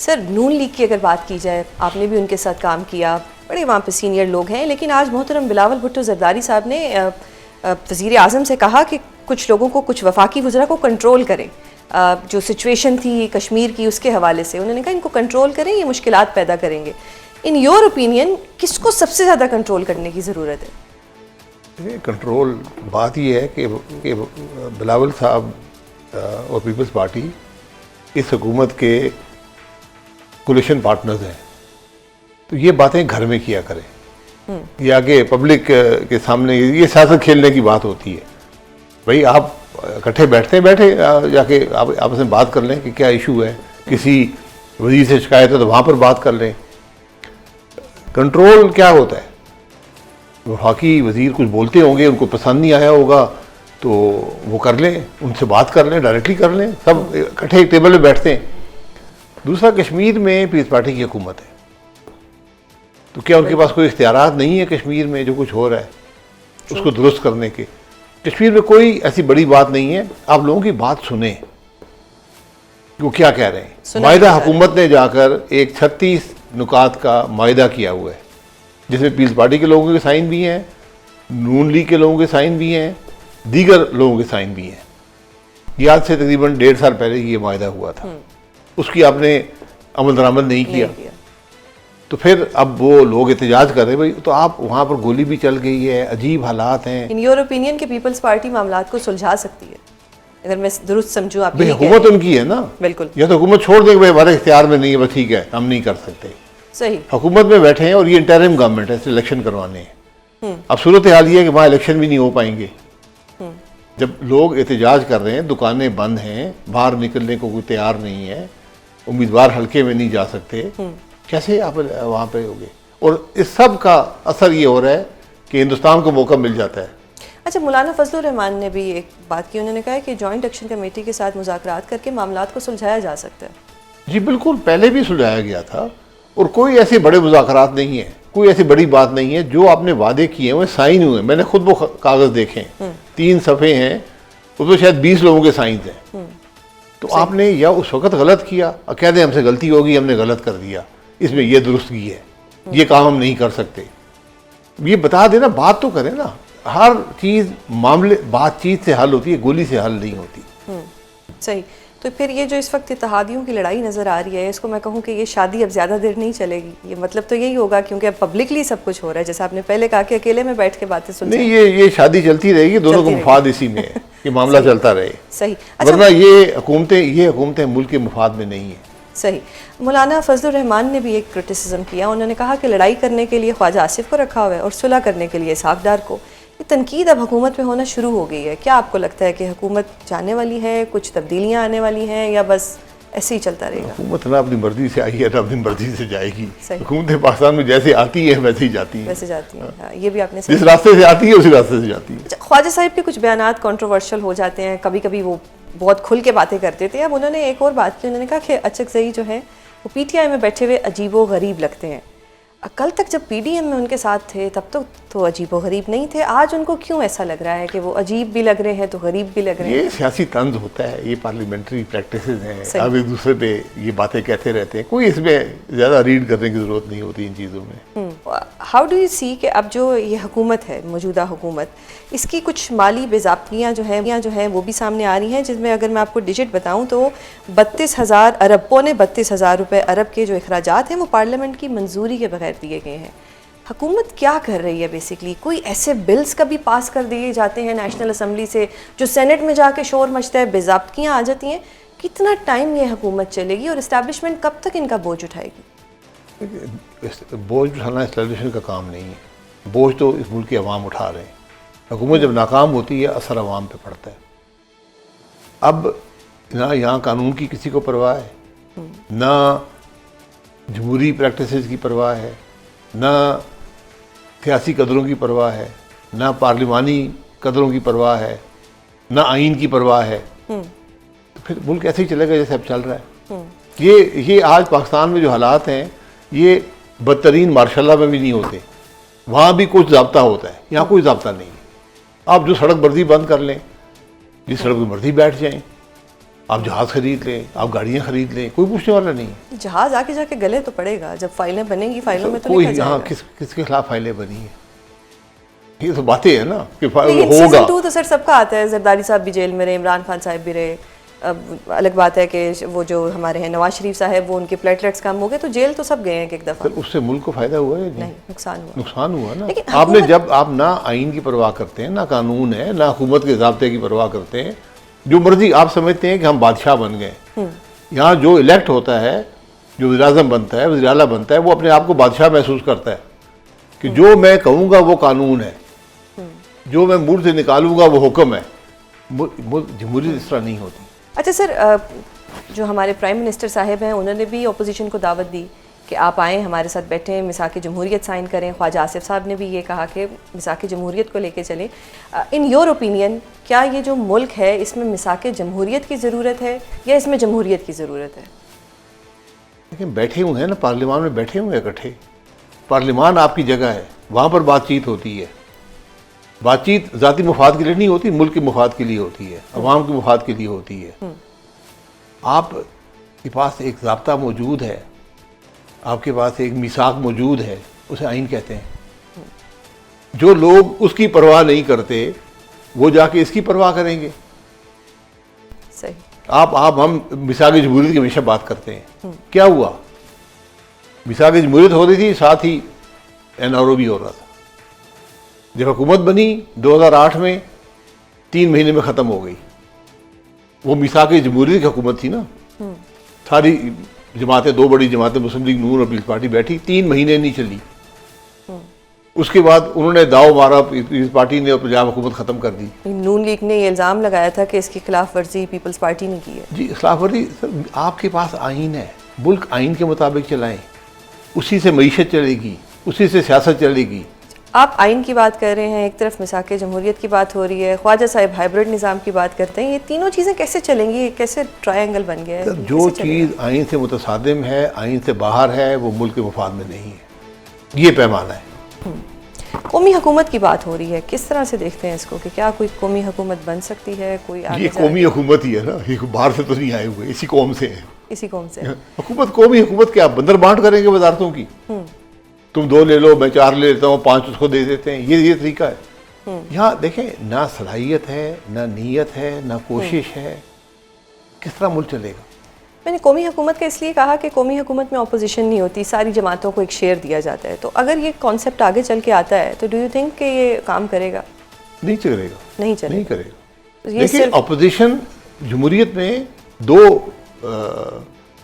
سر نون league کی اگر بات کی جائے، آپ نے بھی ان کے ساتھ کام کیا، بڑے وہاں پہ سینئر لوگ ہیں، لیکن آج محترم بلاول بھٹو زرداری صاحب نے وزیر اعظم سے کہا کہ کچھ لوگوں کو، کچھ وفاقی وزراء کو کنٹرول کریں. جو سچویشن تھی کشمیر کی اس کے حوالے سے انہوں نے کہا ان کو کنٹرول کریں، یہ مشکلات پیدا کریں گے. ان یور اوپینین کس کو سب سے زیادہ کنٹرول کرنے کی ضرورت ہے؟ کنٹرول بات یہ ہے کہ بلاول صاحب اور پیپلز پارٹی اس حکومت کے کولیشن پارٹنرز ہیں، تو یہ باتیں گھر میں کیا کریں یا کہ پبلک کے سامنے. یہ سیاست کھیلنے کی بات ہوتی ہے. بھائی آپ اکٹھے بیٹھے جا کے آپ آپس میں بات کر لیں کہ کیا ایشو ہے، کسی وزیر سے شکایت ہے تو وہاں پر بات کر لیں. کنٹرول کیا ہوتا ہے؟ وفاقی وزیر کچھ بولتے ہوں گے، ان کو پسند نہیں آیا ہوگا تو وہ کر لیں، ان سے بات کر لیں، ڈائریکٹلی کر لیں، سب اکٹھے ایک ٹیبل پہ بیٹھتے ہیں. دوسرا، کشمیر میں پیپلز پارٹی کی حکومت ہے، تو کیا ان کے پاس کوئی اختیارات نہیں ہے کشمیر میں جو کچھ ہو رہا ہے اس کو درست کرنے کے؟ کشمیر میں کوئی ایسی بڑی بات نہیں ہے. آپ لوگوں کی بات سنیں کہ وہ کیا کہہ رہے ہیں. معاہدہ حکومت نے جا کر ایک 36 نکات کا معاہدہ کیا ہوا ہے، جس میں پیپلز پارٹی کے لوگوں کے سائن بھی ہیں، نون لیگ کے لوگوں کے سائن بھی ہیں، دیگر لوگوں کے سائن بھی ہیں. یہ آج سے تقریباً 1.5 سال پہلے یہ معاہدہ ہوا تھا، اس کی آپ نے عمل درآمد نہیں کیا. تو پھر اب وہ لوگ احتجاج کر رہے ہیں. بھائی تو آپ وہاں پر گولی بھی چل گئی ہے، عجیب حالات ہیں. ان یور اوپینین کہ پیپلز پارٹی معاملات کو سلجھا سکتی ہے، اگر میں درست سمجھوں آپ کی حکومت ان کی ہے نا. بالکل. یا تو حکومت چھوڑ دیں کہ بھائی ہمارے اختیار میں نہیں ہے، بس ٹھیک ہے ہم نہیں کر سکتے. صحیح. حکومت میں بیٹھے ہیں اور یہ انٹرم گورنمنٹ ہے، الیکشن کروانے ہیں. اب صورتحال یہ ہے کہ وہاں الیکشن بھی نہیں ہو پائیں گے. جب لوگ احتجاج کر رہے ہیں، دکانیں بند ہیں، باہر نکلنے کو کوئی تیار نہیں ہے، امیدوار حلقے میں نہیں جا سکتے، کیسے آپ وہاں پہ ہوگے؟ اور اس سب کا اثر یہ ہو رہا ہے کہ ہندوستان کو موقع مل جاتا ہے. اچھا، مولانا فضل الرحمان نے بھی ایک بات کی، انہوں نے کہا کہ جوائنٹ ایکشن کمیٹی کے ساتھ مذاکرات کر کے معاملات کو سلجھایا جا سکتا ہے. جی بالکل، پہلے بھی سلجھایا گیا تھا، اور کوئی ایسے بڑے مذاکرات نہیں ہیں، کوئی ایسی بڑی بات نہیں ہے. جو آپ نے وعدے کیے ہوئے سائن ہوئے، میں نے خود وہ کاغذ دیکھے، 3 صفحے ہیں، اس میں شاید 20 لوگوں کے سائنز ہیں. تو آپ نے یا اس وقت غلط کیا اور کہہ دیں ہم سے غلطی ہوگی، ہم نے غلط کر دیا، اس میں یہ درستگی ہے، یہ کام ہم نہیں کر سکتے. یہ بتا دینا، بات تو کریں نا. ہر چیز معاملے بات چیت سے حل ہوتی ہے، گولی سے حل نہیں ہوتی. صحیح. تو پھر یہ جو اس وقت اتحادیوں کی لڑائی نظر آ رہی ہے، اس کو میں کہوں کہ یہ شادی اب زیادہ دیر نہیں چلے گی. یہ مطلب تو یہی ہوگا کیونکہ اب پبلکلی سب کچھ ہو رہا ہے، جیسا آپ نے پہلے کہا کہ اکیلے میں بیٹھ کے باتیں سن. نہیں، یہ شادی چلتی رہے گی، دونوں کو مفاد اسی میں ہے کہ معاملہ چلتا رہے. صحیح. ورنہ یہ حکومتیں ملک کے مفاد میں نہیں ہیں. صحیح. مولانا فضل الرحمان نے بھی ایک کرٹیسزم کیا. انہوں نے کہا کہ لڑائی کرنے کے لیے خواجہ آصف کو رکھا ہوا ہے اور صلح کرنے کے لیے اسحاق ڈار کو. یہ تنقید اب حکومت میں ہونا شروع ہو گئی ہے. کیا آپ کو لگتا ہے کہ حکومت جانے والی ہے، کچھ تبدیلیاں آنے والی ہیں، یا بس ایسے ہی چلتا رہے گا؟ حکومت نہ اپنی مرضی سے آئی ہے نہ اپنی مرضی سے جائے گی. حکومتیں پاکستان میں جیسے آتی ہے ویسے ہی جاتی ہیں. یہ بھی آپ نے جس راستے سے آتی ہے اسی راستے سے جاتی ہے. خواجہ صاحب کے کچھ بیانات کنٹروورشل ہو جاتے ہیں، کبھی کبھی وہ بہت کھل کے باتیں کرتے تھے. اب انہوں نے ایک اور بات کی، انہوں نے کہا کہ اچکزئی جو ہے وہ پی ٹی آئی میں بیٹھے ہوئے عجیب و غریب لگتے ہیں. کل تک جب پی ڈی ایم میں ان کے ساتھ تھے تب تو عجیب و غریب نہیں تھے. آج ان کو کیوں ایسا لگ رہا ہے کہ وہ عجیب بھی لگ رہے ہیں تو غریب بھی لگ رہے ہیں؟ یہ سیاسی طنز ہوتا ہے، یہ پارلیمنٹری پریکٹسز ہیں. اب ایک دوسرے پہ یہ باتیں کہتے رہتے ہیں، کوئی اس میں زیادہ ریڈ کرنے کی ضرورت نہیں ہوتی ان چیزوں میں. ہاؤ ڈو یو سی کہ اب جو یہ حکومت ہے، موجودہ حکومت، اس کی کچھ مالی بے ضابطگیاں جو ہیں وہ بھی سامنے آ رہی ہیں، جس میں اگر میں آپ کو ڈیجٹ بتاؤں تو 32,000 ارب، پونے 32,000 روپے ارب کے جو اخراجات ہیں وہ پارلیمنٹ کی منظوری کے بغیر دیے گئے ہیں. حکومت کیا کر رہی ہے بیسکلی؟ کوئی ایسے بلز کبھی پاس کر دیے جاتے ہیں نیشنل اسمبلی سے جو سینٹ میں جا کے شور مچتا ہے، بے ضابطگیاں آ جاتی ہیں. کتنا ٹائم یہ حکومت چلے گی اور اسٹیبلشمنٹ کب تک ان کا بوجھ اٹھائے گی؟ بوجھ اٹھانا اسٹیبلشمنٹ کا کام نہیں ہے. بوجھ تو اس ملک کے عوام اٹھا رہے ہیں. حکومت جب ناکام ہوتی ہے اثر عوام پہ پڑتا ہے. اب نہ یہاں قانون کی کسی کو پرواہ ہے، نہ جمہوری پریکٹسز کی پرواہ ہے، نہ سیاسی قدروں کی پرواہ ہے، نہ پارلیمانی قدروں کی پرواہ ہے، نہ آئین کی پرواہ ہے. تو پھر ملک ایسے ہی چلے گا جیسے اب چل رہا ہے. یہ آج پاکستان میں جو حالات ہیں یہ بدترین مارشاء اللہ میں بھی نہیں ہوتے. وہاں بھی کچھ ضابطہ ہوتا ہے، یہاں کوئی ضابطہ نہیں ہے. آپ جو سڑک مرضی بند کر لیں، جس سڑک پہ مرضی بیٹھ جائیں. آپ جہاز خرید لیں, آپ گاڑیاں خرید لیں, کوئی پوچھنے والا نہیں ہے. جہاز آ کے جا کے گلے تو پڑے گا, جب فائلیں بنیں گی فائلوں میں تو کوئی لکھا جائے یہاں گا. کس کے خلاف فائلیں بنی ہیں, یہ تو باتیں ہیں نا کہ لیکن ہوگا. سیزن 2 تو سر سب کا آتا ہے, زرداری صاحب بھی جیل میں رہے, عمران خان صاحب بھی رہے. اب الگ بات ہے کہ وہ جو ہمارے ہیں نواز شریف صاحب, وہ ان کے پلیٹلیٹس کم ہو گئے, تو جیل تو سب گئے ہیں ایک دفعہ. اس سے ملک کو فائدہ ہوا ہے نہیں, نقصان ہوا. نقصان ہوا نا. لیکن آپ نے جب آپ نہ آئین کی پرواہ کرتے ہیں, نہ قانون ہے, نہ حکومت کے ضابطے کی پرواہ کرتے ہیں, جو مرضی آپ سمجھتے ہیں کہ ہم بادشاہ بن گئے. یہاں جو الیکٹ ہوتا ہے, جو وزیر اعظم بنتا ہے, وزیر اعلیٰ بنتا ہے, وہ اپنے آپ کو بادشاہ محسوس کرتا ہے کہ جو میں کہوں گا وہ قانون ہے, جو میں منہ سے نکالوں گا وہ حکم ہے. جمہوریت اس طرح نہیں ہوتی. اچھا سر, جو ہمارے پرائم منسٹر صاحب ہیں, انہوں نے بھی اپوزیشن کو دعوت دی کہ آپ آئیں ہمارے ساتھ بیٹھیں, میثاق جمہوریت سائن کریں. خواجہ آصف صاحب نے بھی یہ کہا کہ میثاق جمہوریت کو لے کے چلیں. ان یور اوپینین, کیا یہ جو ملک ہے اس میں میثاق جمہوریت کی ضرورت ہے یا اس میں جمہوریت کی ضرورت ہے؟ لیکن بیٹھے ہوئے ہیں نا, پارلیمان میں بیٹھے ہوئے ہیں اکٹھے. پارلیمان آپ کی جگہ ہے, وہاں پر بات چیت ہوتی ہے. بات چیت ذاتی مفاد کے لیے نہیں ہوتی, ملک کے مفاد کے لیے ہوتی ہے, عوام کے مفاد کے لیے ہوتی ہے. آپ کے پاس ایک ضابطہ موجود ہے, آپ کے پاس ایک میثاق موجود ہے, اسے آئین کہتے ہیں. جو لوگ اس کی پرواہ نہیں کرتے وہ جا کے اس کی پرواہ کریں گے. صحیح. ہم میثاق جمہوریت کی ہمیشہ بات کرتے ہیں. کیا ہوا؟ میثاق جمہوریت ہو رہی تھی, ساتھ ہی NRO بھی ہو رہا تھا. جب حکومت بنی 2008 میں 3 مہینے میں ختم ہو گئی. وہ میثاق جمہوریت کی حکومت تھی نا. ساری جماعتیں, 2 بڑی جماعتیں, مسلم لیگ نون اور پیپلز پارٹی بیٹھی, 3 مہینے نہیں چلی. اس کے بعد انہوں نے داؤ مارا پیپلز پارٹی نے اور پنجاب حکومت ختم کر دی. نون لیگ نے یہ الزام لگایا تھا کہ اس کی خلاف ورزی پیپلز پارٹی نے کی ہے. جی, خلاف ورزی آپ کے پاس آئین ہے, ملک آئین کے مطابق چلائیں, اسی سے معیشت چلے گی, اسی سے سیاست چلے گی. آپ آئین کی بات کر رہے ہیں, ایک طرف میثاق جمہوریت کی بات ہو رہی ہے, خواجہ صاحب ہائبرڈ نظام کی بات کرتے ہیں. یہ تینوں چیزیں کیسے چلیں گی؟ کیسے ٹرائی اینگل بن گیا ہے؟ جو چیز آئین سے متصادم ہے, آئین سے باہر ہے, وہ ملک کے مفاد میں نہیں ہے. یہ پیمانہ ہے. قومی حکومت کی بات ہو رہی ہے, کس طرح سے دیکھتے ہیں اس کو کہ کیا کوئی قومی حکومت بن سکتی ہے؟ کوئی یہ قومی حکومت ہی ہے نا, یہ باہر سے تو نہیں آئے ہوئے, اسی قوم سے ہے. اسی قوم سے حکومت, قومی حکومت کیا بندر بانٹ کریں گے وزارتوں کی؟ تم 2 لے لو, میں 4 لے لیتا ہوں, 5 اس کو دے دیتے ہیں. یہ طریقہ ہے. یہاں دیکھیں, نہ صلاحیت ہے, نہ نیت ہے, نہ کوشش ہے. کس طرح ملک چلے گا؟ میں نے قومی حکومت کا اس لیے کہا کہ قومی حکومت میں اپوزیشن نہیں ہوتی, ساری جماعتوں کو ایک شیئر دیا جاتا ہے. تو اگر یہ کانسیپٹ آگے چل کے آتا ہے تو ڈو یو تھنک کہ یہ کام کرے گا؟ نہیں چلے گا. نہیں کرے گا. دیکھیں, اپوزیشن جمہوریت میں 2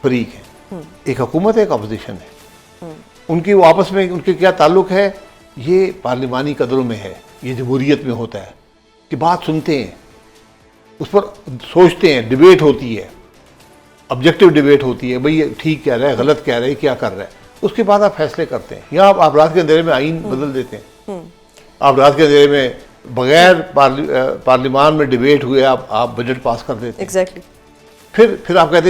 فریق ہیں, ایک حکومت ہے, ایک اپوزیشن ہے. ان کی وہ آپس میں ان کے کیا تعلق ہے, یہ پارلیمانی قدروں میں ہے, یہ جمہوریت میں ہوتا ہے کہ بات سنتے ہیں, اس پر سوچتے ہیں, ڈیبیٹ ہوتی ہے, آبجیکٹو ڈیبیٹ ہوتی ہے, بھئی یہ ٹھیک کہہ رہا ہے, غلط کہہ رہا ہے, کیا کر رہا ہے. اس کے بعد آپ فیصلے کرتے ہیں. یہاں آپ رات کے اندھیرے میں آئین بدل دیتے ہیں. آپ رات کے اندھیرے میں بغیر پارلیمان میں ڈیبیٹ ہوئے آپ بجٹ پاس کر دیتے ہیں. ایگزیکٹلی. پھر آپ کہتے ہیں